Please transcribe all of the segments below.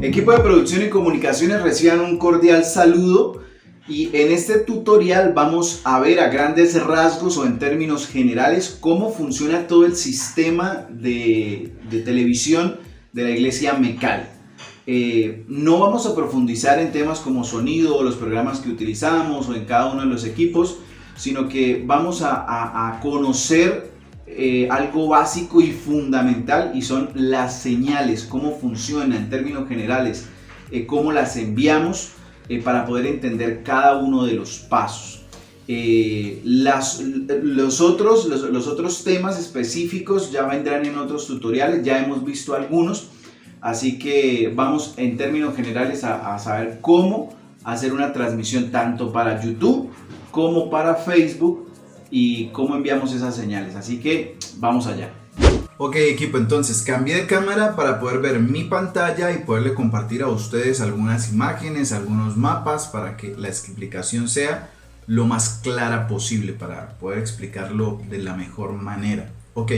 Equipo de producción y comunicaciones, reciban un cordial saludo y en este tutorial vamos a ver a grandes rasgos o en términos generales cómo funciona todo el sistema de televisión de la iglesia MECAL. No vamos a profundizar en temas como sonido o los programas que utilizamos o en cada uno de los equipos, sino que vamos a conocer algo básico y fundamental, y son las señales, cómo funciona en términos generales, cómo las enviamos para poder entender cada uno de los pasos. Los otros temas específicos ya vendrán en otros tutoriales, ya hemos visto algunos, así que vamos en términos generales a saber cómo hacer una transmisión tanto para YouTube como para Facebook y cómo enviamos esas señales, así que vamos allá. Ok, equipo, entonces cambié de cámara para poder ver mi pantalla y poderle compartir a ustedes algunas imágenes, algunos mapas, para que la explicación sea lo más clara posible, para poder explicarlo de la mejor manera. Ok,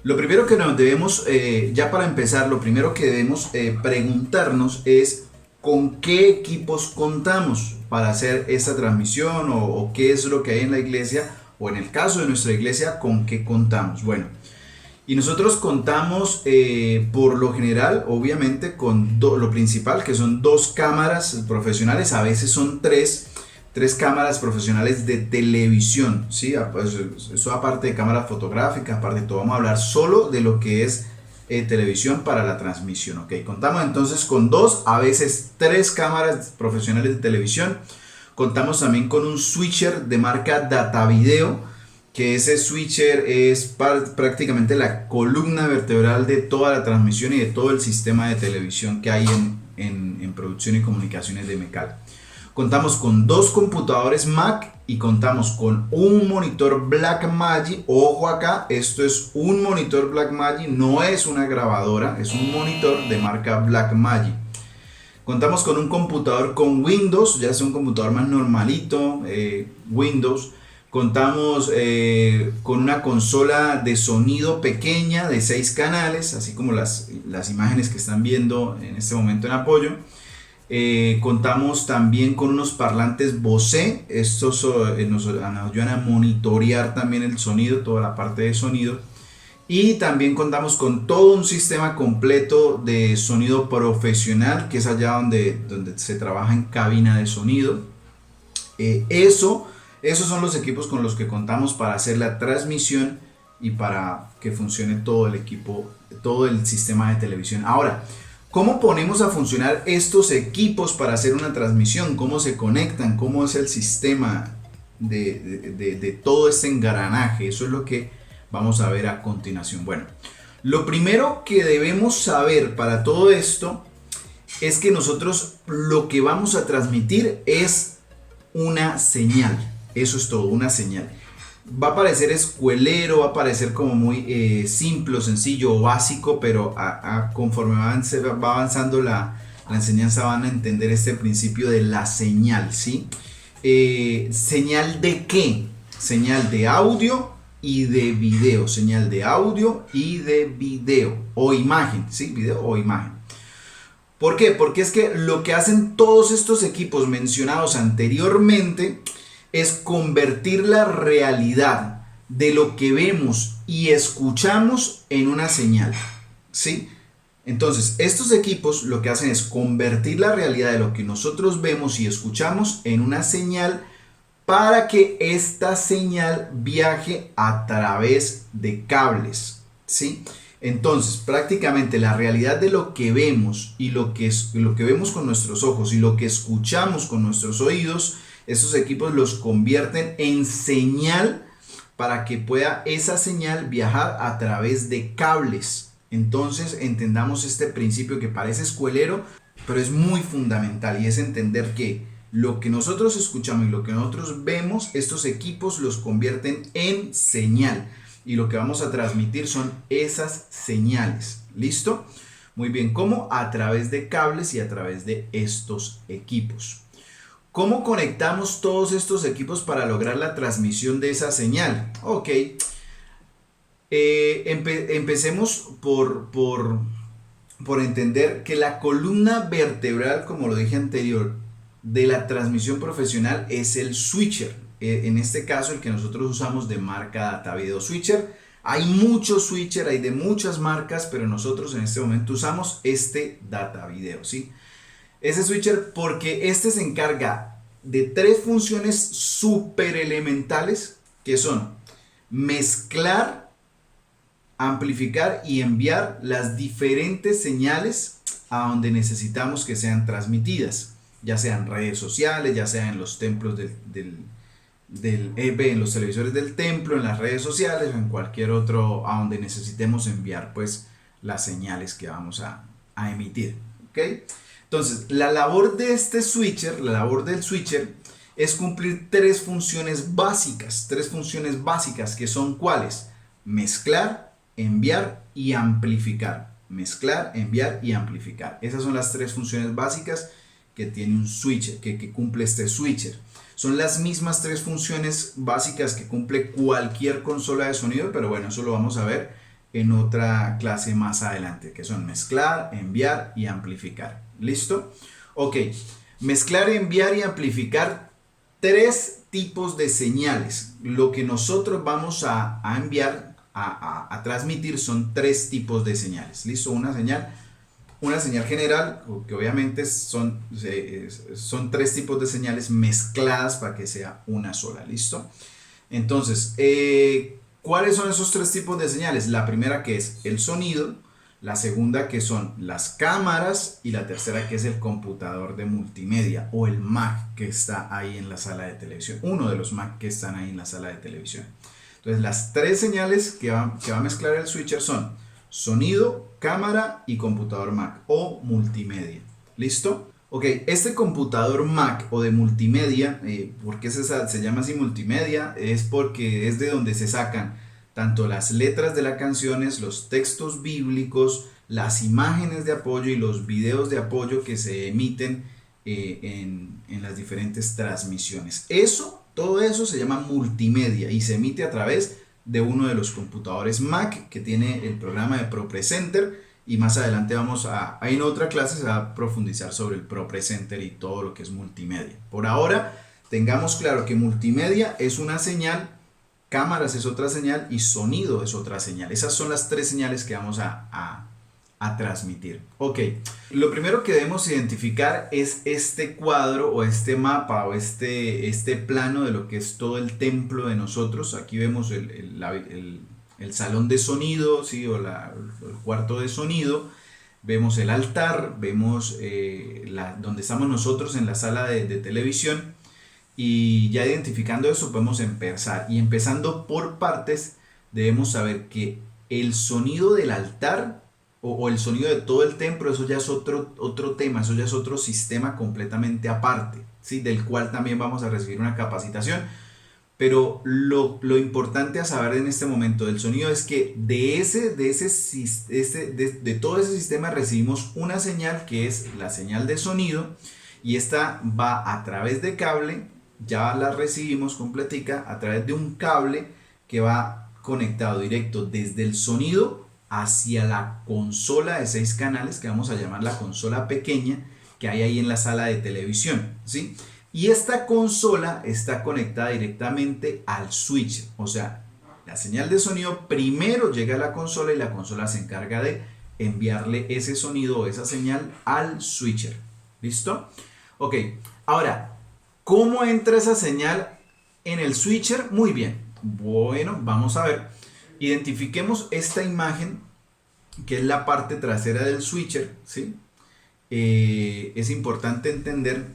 lo primero que nos debemos, ya para empezar, lo primero que debemos preguntarnos es ¿con qué equipos contamos para hacer esta transmisión o qué es lo que hay en la iglesia? O en el caso de nuestra iglesia, ¿con qué contamos? Bueno, y nosotros contamos por lo general, obviamente, con lo principal, que son 2 cámaras profesionales, a veces son 3 cámaras profesionales de televisión, ¿sí? Pues eso aparte de cámaras fotográficas, aparte de todo, vamos a hablar solo de lo que es televisión para la transmisión, ¿ok? Contamos entonces con 2, a veces 3 cámaras profesionales de televisión. Contamos también con un switcher de marca Datavideo, que ese switcher es prácticamente la columna vertebral de toda la transmisión y de todo el sistema de televisión que hay en producción y comunicaciones de MECAL. Contamos con 2 computadores Mac y contamos con un monitor Blackmagic. Ojo acá, esto es un monitor Blackmagic, no es una grabadora, es un monitor de marca Blackmagic. Contamos con un computador con Windows, ya es un computador más normalito, Windows. Contamos con una consola de sonido pequeña de 6 canales, así como las imágenes que están viendo en este momento en apoyo. Contamos también con unos parlantes Bose, estos nos ayudan a monitorear también el sonido, toda la parte de sonido. Y también contamos con todo un sistema completo de sonido profesional, que es allá donde se trabaja en cabina de sonido. Esos son los equipos con los que contamos para hacer la transmisión y para que funcione todo el equipo, todo el sistema de televisión. Ahora, ¿cómo ponemos a funcionar estos equipos para hacer una transmisión? ¿Cómo se conectan? ¿Cómo es el sistema de todo este engranaje? Eso es lo que vamos a ver a continuación. Bueno, lo primero que debemos saber para todo esto es que nosotros lo que vamos a transmitir es una señal. Eso es todo, una señal. Va a parecer escuelero, va a parecer como muy simple, sencillo o básico, pero conforme va avanzando la enseñanza van a entender este principio de la señal, ¿sí? ¿Señal de qué? Señal de audio y de video, señal de audio y de video o imagen, ¿sí? Video o imagen. ¿Por qué? Porque es que lo que hacen todos estos equipos mencionados anteriormente es convertir la realidad de lo que vemos y escuchamos en una señal, ¿sí? Entonces, estos equipos lo que hacen es convertir la realidad de lo que nosotros vemos y escuchamos en una señal, para que esta señal viaje a través de cables, ¿sí? Entonces, prácticamente la realidad de lo que vemos y lo que vemos con nuestros ojos y lo que escuchamos con nuestros oídos, estos equipos los convierten en señal para que pueda esa señal viajar a través de cables. Entonces, entendamos este principio que parece escuelero, pero es muy fundamental, y es entender que lo que nosotros escuchamos y lo que nosotros vemos, estos equipos los convierten en señal. Y lo que vamos a transmitir son esas señales. ¿Listo? Muy bien, ¿cómo? A través de cables y a través de estos equipos. ¿Cómo conectamos todos estos equipos para lograr la transmisión de esa señal? Ok. Empecemos por por entender que la columna vertebral, como lo dije anterior, de la transmisión profesional es el switcher. En este caso, el que nosotros usamos de marca Data Video Switcher. Hay muchos switcher, hay de muchas marcas, pero nosotros en este momento usamos este Data Video, ¿sí? Ese switcher porque este se encarga de tres funciones súper elementales que son mezclar, amplificar y enviar las diferentes señales a donde necesitamos que sean transmitidas, ya sean redes sociales, ya sea en los templos en los televisores del templo, en las redes sociales o en cualquier otro a donde necesitemos enviar pues las señales que vamos a emitir, ¿ok? Entonces, la labor de este switcher, la labor del switcher es cumplir tres funciones básicas que son ¿cuáles? Mezclar, enviar y amplificar. Mezclar, enviar y amplificar. Esas son las tres funciones básicas que tiene un switcher, que cumple este switcher. Son las mismas tres funciones básicas que cumple cualquier consola de sonido, pero bueno, eso lo vamos a ver en otra clase más adelante, que son mezclar, enviar y amplificar. ¿Listo? Ok, mezclar, enviar y amplificar tres tipos de señales. Lo que nosotros vamos a enviar, a transmitir son tres tipos de señales. ¿Listo? Una señal general, que obviamente son tres tipos de señales mezcladas para que sea una sola. ¿Listo? Entonces, ¿cuáles son esos tres tipos de señales? La primera que es el sonido, la segunda que son las cámaras y la tercera que es el computador de multimedia o el Mac que está ahí en la sala de televisión, uno de los Mac que están ahí en la sala de televisión. Entonces las tres señales que va a mezclar el switcher son sonido, cámara y computador Mac o multimedia. ¿Listo? Ok, este computador Mac o de multimedia, ¿por qué se llama así multimedia? Es porque es de donde se sacan tanto las letras de las canciones, los textos bíblicos, las imágenes de apoyo y los videos de apoyo que se emiten en las diferentes transmisiones. Todo eso se llama multimedia y se emite a través de uno de los computadores Mac que tiene el programa de ProPresenter, y más adelante en otra clase se va a profundizar sobre el ProPresenter y todo lo que es multimedia. Por ahora, tengamos claro que multimedia es una señal, cámaras es otra señal y sonido es otra señal. Esas son las tres señales que vamos a transmitir. Ok, lo primero que debemos identificar es este cuadro o este mapa o este plano de lo que es todo el templo de nosotros. Aquí vemos el salón de sonido, ¿sí? O el cuarto de sonido. Vemos el altar, vemos donde estamos nosotros en la sala de televisión. Y ya identificando eso podemos empezar. Y empezando por partes, debemos saber que el sonido del altar o el sonido de todo el templo, eso ya es otro tema, eso ya es otro sistema completamente aparte, ¿sí? Del cual también vamos a recibir una capacitación. Pero lo importante a saber en este momento del sonido es que de todo ese sistema recibimos una señal que es la señal de sonido, y esta va a través de cable, ya la recibimos completica a través de un cable que va conectado directo desde el sonido hacia la consola de 6 canales que vamos a llamar la consola pequeña que hay ahí en la sala de televisión, ¿sí? Y esta consola está conectada directamente al switch, o sea, la señal de sonido primero llega a la consola y la consola se encarga de enviarle ese sonido o esa señal al switcher. ¿Listo? Ok, ahora, ¿cómo entra esa señal en el switcher? Muy bien, bueno, vamos a ver. Identifiquemos esta imagen que es la parte trasera del switcher, ¿sí? Es importante entender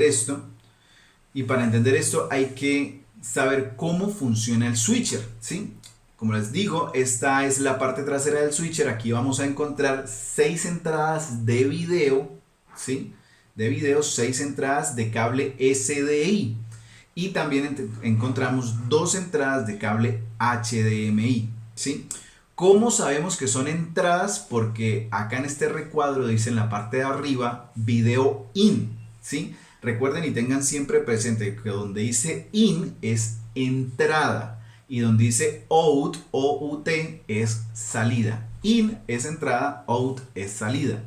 esto, y para entender esto hay que saber cómo funciona el switcher, ¿sí? Como les digo, esta es la parte trasera del switcher. Aquí vamos a encontrar 6 entradas de video, ¿sí? De video, 6 entradas de cable SDI, y también encontramos 2 entradas de cable HDMI, ¿sí? ¿Cómo sabemos que son entradas? Porque acá en este recuadro dice en la parte de arriba video in, ¿sí? Recuerden y tengan siempre presente que donde dice in es entrada y donde dice out, OUT, es salida. In es entrada, out es salida.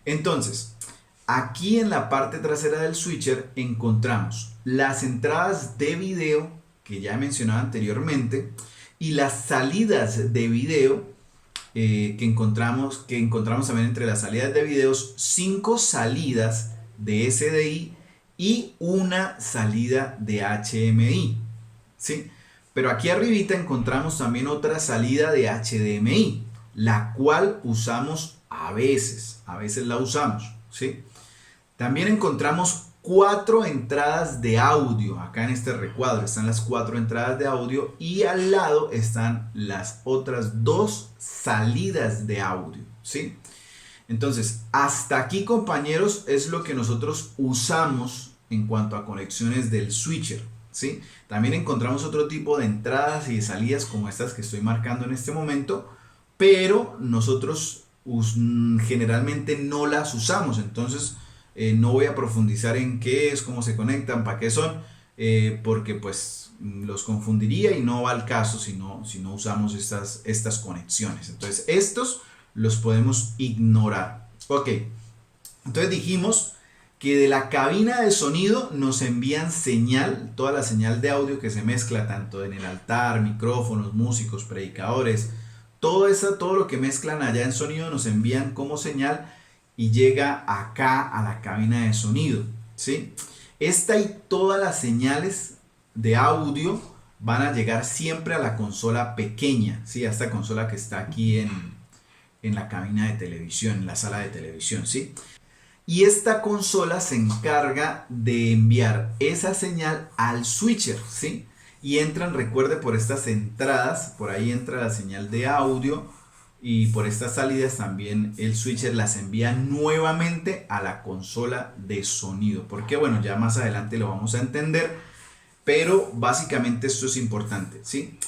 Entonces, aquí en la parte trasera del switcher encontramos las entradas de video que ya he mencionado anteriormente y las salidas de video que encontramos también entre las salidas de videos 5 salidas de SDI y una salida de HMI, ¿sí? Pero aquí arribita encontramos también otra salida de HDMI, la cual usamos a veces la usamos, ¿sí? También encontramos 4 entradas de audio. Acá en este recuadro están las 4 entradas de audio y al lado están las otras 2 salidas de audio, ¿sí? Entonces, hasta aquí, compañeros, es lo que nosotros usamos en cuanto a conexiones del switcher, ¿sí? También encontramos otro tipo de entradas y de salidas como estas que estoy marcando en este momento, pero nosotros generalmente no las usamos. Entonces, no voy a profundizar en qué es, cómo se conectan, para qué son, porque pues los confundiría y no va al caso si no usamos estas conexiones. Entonces, estos los podemos ignorar. Ok, entonces dijimos que de la cabina de sonido nos envían señal, toda la señal de audio que se mezcla tanto en el altar, micrófonos, músicos, predicadores, todo lo que mezclan allá en sonido nos envían como señal y llega acá a la cabina de sonido, ¿sí? Esta y todas las señales de audio van a llegar siempre a la consola pequeña, ¿sí? A esta consola que está aquí en la cabina de televisión, en la sala de televisión, ¿sí? Y esta consola se encarga de enviar esa señal al switcher, ¿sí? Y entran, recuerde, por estas entradas, por ahí entra la señal de audio y por estas salidas también el switcher las envía nuevamente a la consola de sonido. Porque bueno, ya más adelante lo vamos a entender, pero básicamente esto es importante, ¿sí?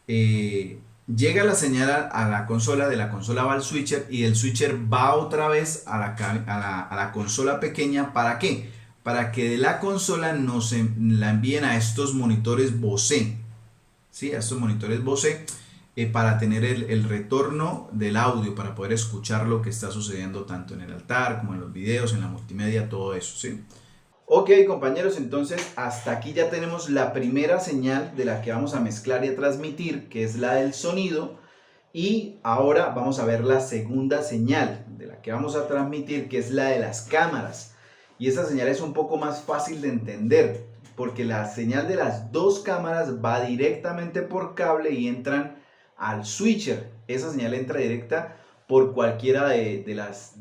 Llega la señal a la consola, de la consola va al switcher y el switcher va otra vez a la consola pequeña. ¿Para qué? Para que de la consola la envíen a estos monitores Bose, ¿sí? A estos monitores Bose para tener el retorno del audio, para poder escuchar lo que está sucediendo tanto en el altar como en los videos, en la multimedia, todo eso, ¿sí? Ok, compañeros, entonces hasta aquí ya tenemos la primera señal de la que vamos a mezclar y a transmitir, que es la del sonido. Y ahora vamos a ver la segunda señal de la que vamos a transmitir, que es la de las cámaras. Y esa señal es un poco más fácil de entender, porque la señal de las dos cámaras va directamente por cable y entran al switcher. Esa señal entra directa por cualquiera de las,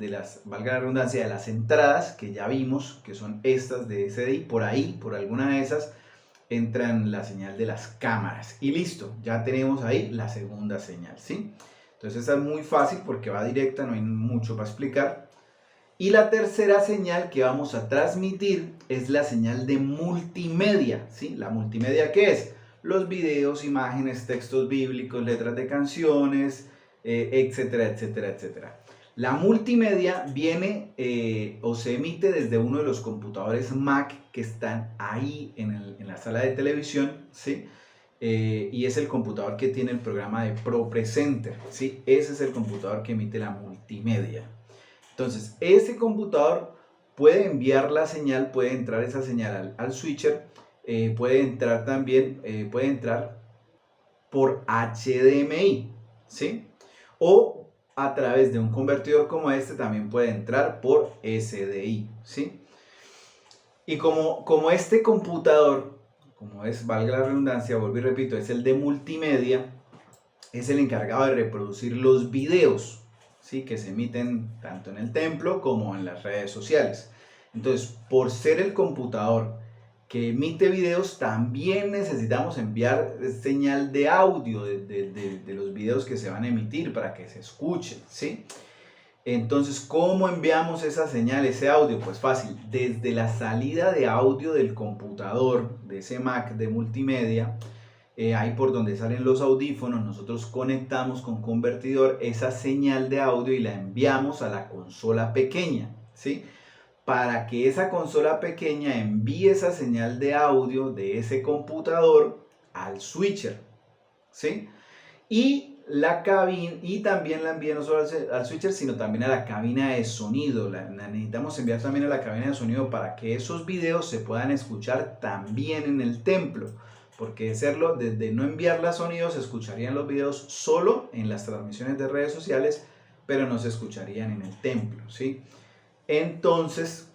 valga la redundancia, de las entradas que ya vimos, que son estas de SDI. Por ahí, por alguna de esas, entran la señal de las cámaras. Y listo, ya tenemos ahí la segunda señal, ¿sí? Entonces esta es muy fácil porque va directa, no hay mucho para explicar. Y la tercera señal que vamos a transmitir es la señal de multimedia, ¿sí? La multimedia, ¿qué es? Los videos, imágenes, textos bíblicos, letras de canciones, etcétera, etcétera, etcétera. La multimedia viene o se emite desde uno de los computadores Mac que están ahí en la sala de televisión, ¿sí? Y es el computador que tiene el programa de ProPresenter, ¿sí? Ese es el computador que emite la multimedia. Entonces, ese computador puede enviar la señal, puede entrar esa señal al switcher, puede entrar también, puede entrar por HDMI, ¿sí? O a través de un convertidor como este también puede entrar por SDI, ¿sí? Y como este computador, como es, valga la redundancia, vuelvo y repito, es el de multimedia, es el encargado de reproducir los videos, ¿sí? Que se emiten tanto en el templo como en las redes sociales. Entonces, por ser el computador que emite videos, también necesitamos enviar señal de audio de los videos que se van a emitir para que se escuchen, ¿sí? Entonces, ¿cómo enviamos esa señal, ese audio? Pues fácil, desde la salida de audio del computador, de ese Mac de multimedia, ahí por donde salen los audífonos, nosotros conectamos con convertidor esa señal de audio y la enviamos a la consola pequeña, ¿sí? Para que esa consola pequeña envíe esa señal de audio de ese computador al switcher, ¿sí? Y la cabina, y también la envía no solo al switcher, sino también a la cabina de sonido. La necesitamos enviar también a la cabina de sonido para que esos videos se puedan escuchar también en el templo. Porque de serlo, desde no enviarla a sonido, se escucharían los videos solo en las transmisiones de redes sociales, pero no se escucharían en el templo, ¿sí? Entonces,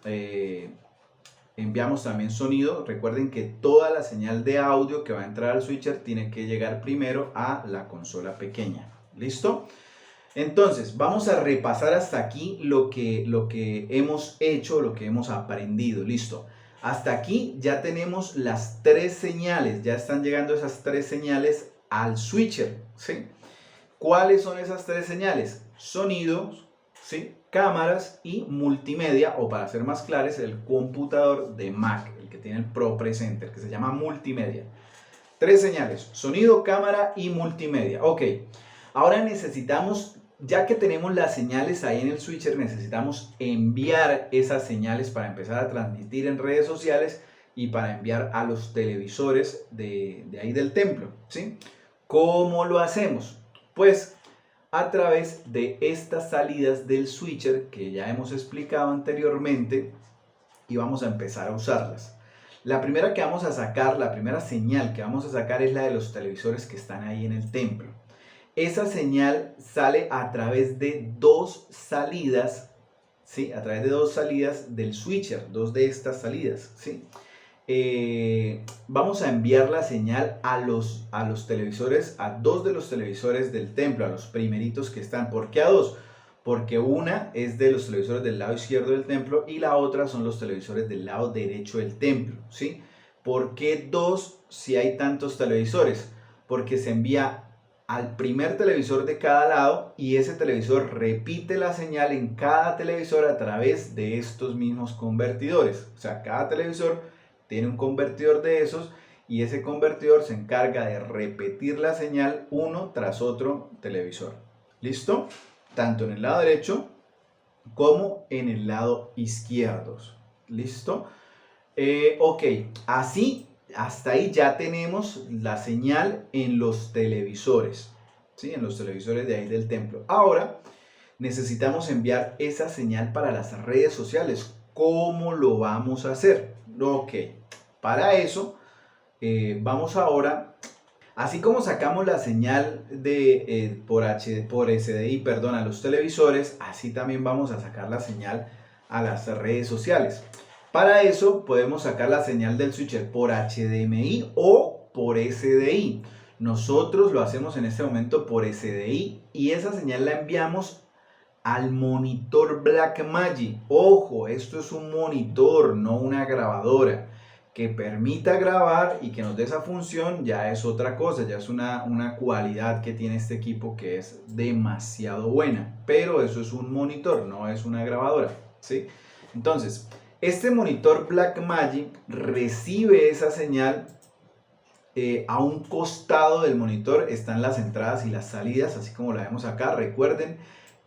enviamos también sonido. Recuerden que toda la señal de audio que va a entrar al switcher tiene que llegar primero a la consola pequeña. ¿Listo? Entonces, vamos a repasar hasta aquí lo que hemos hecho, lo que hemos aprendido. Listo. Hasta aquí ya tenemos las 3 señales. Ya están llegando esas 3 señales al switcher, ¿sí? ¿Cuáles son esas 3 señales? Sonidos, ¿sí? Cámaras y multimedia, o para ser más claros, el computador de Mac, el que tiene el Pro Presenter, que se llama multimedia. 3 señales: sonido, cámara y multimedia. Ok, ahora necesitamos, ya que tenemos las señales ahí en el switcher, necesitamos enviar esas señales para empezar a transmitir en redes sociales y para enviar a los televisores de ahí del templo, ¿sí? ¿Cómo lo hacemos? Pues a través de estas salidas del switcher que ya hemos explicado anteriormente, y vamos a empezar a usarlas. La primera que vamos a sacar, la primera señal que vamos a sacar es la de los televisores que están ahí en el templo. Esa señal sale a través de 2 salidas, ¿sí? A través de 2 salidas del switcher, 2 de estas salidas, ¿sí? Vamos a enviar la señal a los televisores, a 2 de los televisores del templo, a los primeritos que están. ¿Por qué a 2? Porque una es de los televisores del lado izquierdo del templo y la otra son los televisores del lado derecho del templo, ¿sí? ¿Por qué 2 si hay tantos televisores? Porque se envía al primer televisor de cada lado y ese televisor repite la señal en cada televisor a través de estos mismos convertidores. O sea, cada televisor tiene un convertidor de esos y ese convertidor se encarga de repetir la señal uno tras otro televisor. ¿Listo? Tanto en el lado derecho como en el lado izquierdo. ¿Listo? Ok, así hasta ahí ya tenemos la señal en los televisores, ¿sí? En los televisores de ahí del templo. Ahora necesitamos enviar esa señal para las redes sociales. ¿Cómo lo vamos a hacer? Ok, para eso vamos ahora, así como sacamos la señal de, por SDI, a los televisores, así también vamos a sacar la señal a las redes sociales. Para eso podemos sacar la señal del switcher por HDMI o por SDI. Nosotros lo hacemos en este momento por SDI y esa señal la enviamos al monitor Blackmagic. Ojo, esto es un monitor, no una grabadora. Que permita grabar y que nos dé esa función ya es otra cosa, ya es una cualidad que tiene este equipo que es demasiado buena. Pero eso es un monitor, no es una grabadora, ¿sí? Entonces, este monitor Blackmagic recibe esa señal. A un costado del monitor están las entradas y las salidas, así como la vemos acá. Recuerden,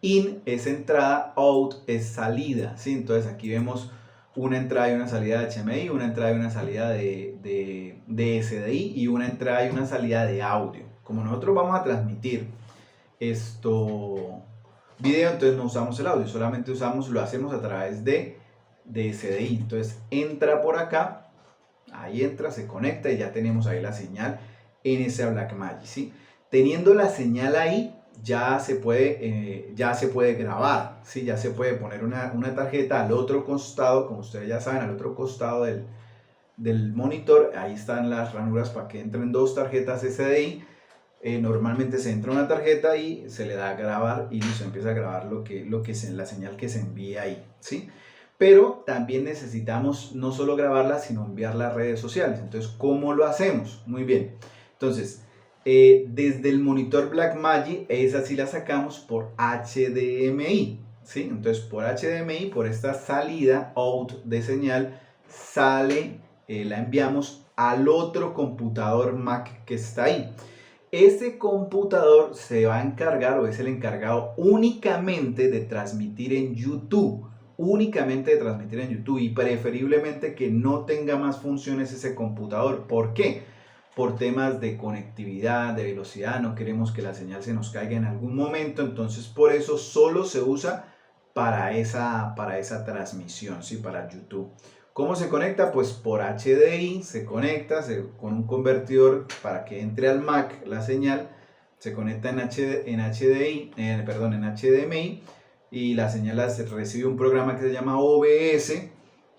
in es entrada, out es salida, ¿sí? Entonces aquí vemos una entrada y una salida de HDMI, una entrada y una salida de SDI y una entrada y una salida de audio. Como nosotros vamos a transmitir video, entonces no usamos el audio, solamente lo hacemos a través de SDI. Entonces entra por acá, ahí entra, se conecta y ya tenemos ahí la señal en ese Blackmagic, ¿sí? Teniendo la señal ahí, ya se puede grabar, ¿sí? Ya se puede poner una tarjeta al otro costado, como ustedes ya saben, al otro costado del monitor. Ahí están las ranuras para que entren 2 tarjetas SDI. Normalmente se entra una tarjeta y se le da a grabar y se empieza a grabar la señal que se envía ahí, ¿sí? Pero también necesitamos no solo grabarla, sino enviarla a redes sociales. Entonces, ¿cómo lo hacemos? Muy bien. Entonces, desde el monitor Blackmagic, esa sí la sacamos por HDMI, ¿sí? Entonces, por HDMI, por esta salida out de señal, la enviamos al otro computador Mac que está ahí. Este computador se va a encargar, o es el encargado únicamente de transmitir en YouTube. Y preferiblemente que no tenga más funciones ese computador. ¿Por qué? por temas de conectividad, de velocidad, no queremos que la señal se nos caiga en algún momento, entonces por eso solo se usa para esa transmisión, ¿sí? Para YouTube. ¿Cómo se conecta? Pues por HDI se conecta con un convertidor para que entre al Mac la señal, se conecta en HDMI y la señal recibe un programa que se llama OBS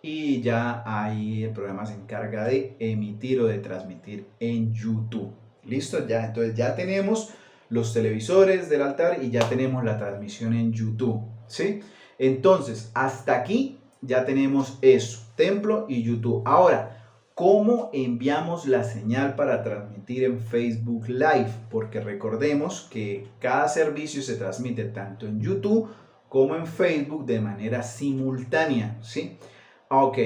y ya ahí el programa se encarga de emitir o de transmitir en YouTube. ¿Listo? Ya, entonces ya tenemos los televisores del altar y ya tenemos la transmisión en YouTube, ¿sí? Entonces, hasta aquí ya tenemos eso, templo y YouTube. Ahora, ¿cómo enviamos la señal para transmitir en Facebook Live? Porque recordemos que cada servicio se transmite tanto en YouTube como en Facebook de manera simultánea, ¿sí? Ok,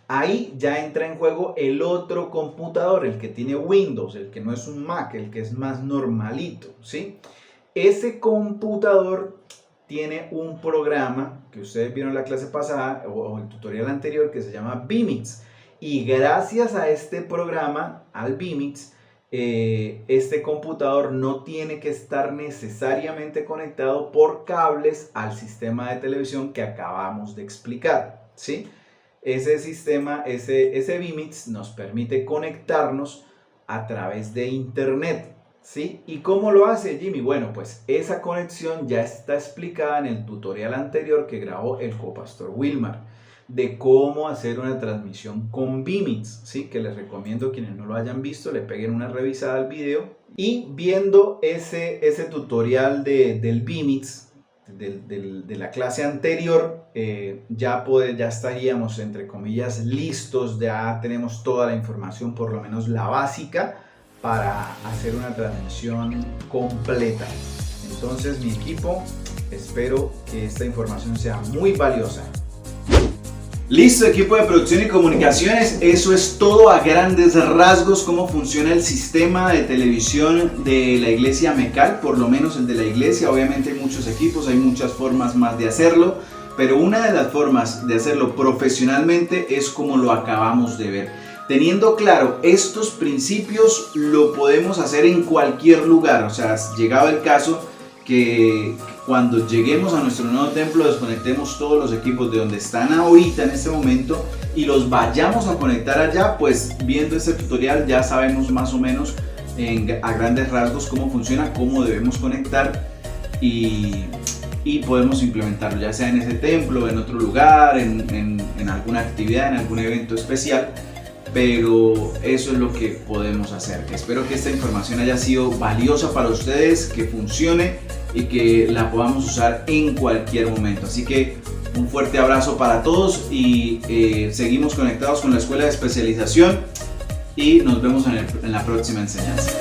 ahí ya entra en juego el otro computador, el que tiene Windows, el que no es un Mac, el que es más normalito, ¿sí? Ese computador tiene un programa que ustedes vieron en la clase pasada o el tutorial anterior que se llama vMix. Y gracias a este programa, al vMix, este computador no tiene que estar necesariamente conectado por cables al sistema de televisión que acabamos de explicar, ¿sí? Ese sistema, ese vMix nos permite conectarnos a través de internet, ¿sí? ¿Y cómo lo hace Jimmy? Bueno, pues esa conexión ya está explicada en el tutorial anterior que grabó el copastor Wilmar, de cómo hacer una transmisión con vMix, ¿sí? Que les recomiendo, quienes no lo hayan visto, le peguen una revisada al video. Y viendo ese tutorial del vMix, de la clase anterior, ya estaríamos, entre comillas, listos, ya tenemos toda la información, por lo menos la básica, para hacer una transmisión completa. Entonces, mi equipo, espero que esta información sea muy valiosa. Listo, equipo de producción y comunicaciones, eso es todo a grandes rasgos cómo funciona el sistema de televisión de la iglesia Mecal, por lo menos el de la iglesia. Obviamente hay muchos equipos, hay muchas formas más de hacerlo, pero una de las formas de hacerlo profesionalmente es como lo acabamos de ver. Teniendo claro estos principios, lo podemos hacer en cualquier lugar. O sea, llegado el caso que cuando lleguemos a nuestro nuevo templo desconectemos todos los equipos de donde están ahorita en este momento y los vayamos a conectar allá, pues viendo este tutorial ya sabemos más o menos a grandes rasgos cómo funciona, cómo debemos conectar y podemos implementarlo ya sea en ese templo, en otro lugar, en alguna actividad, en algún evento especial. Pero eso es lo que podemos hacer. Espero que esta información haya sido valiosa para ustedes, que funcione y que la podamos usar en cualquier momento. Así que un fuerte abrazo para todos y seguimos conectados con la Escuela de Especialización y nos vemos en la próxima enseñanza.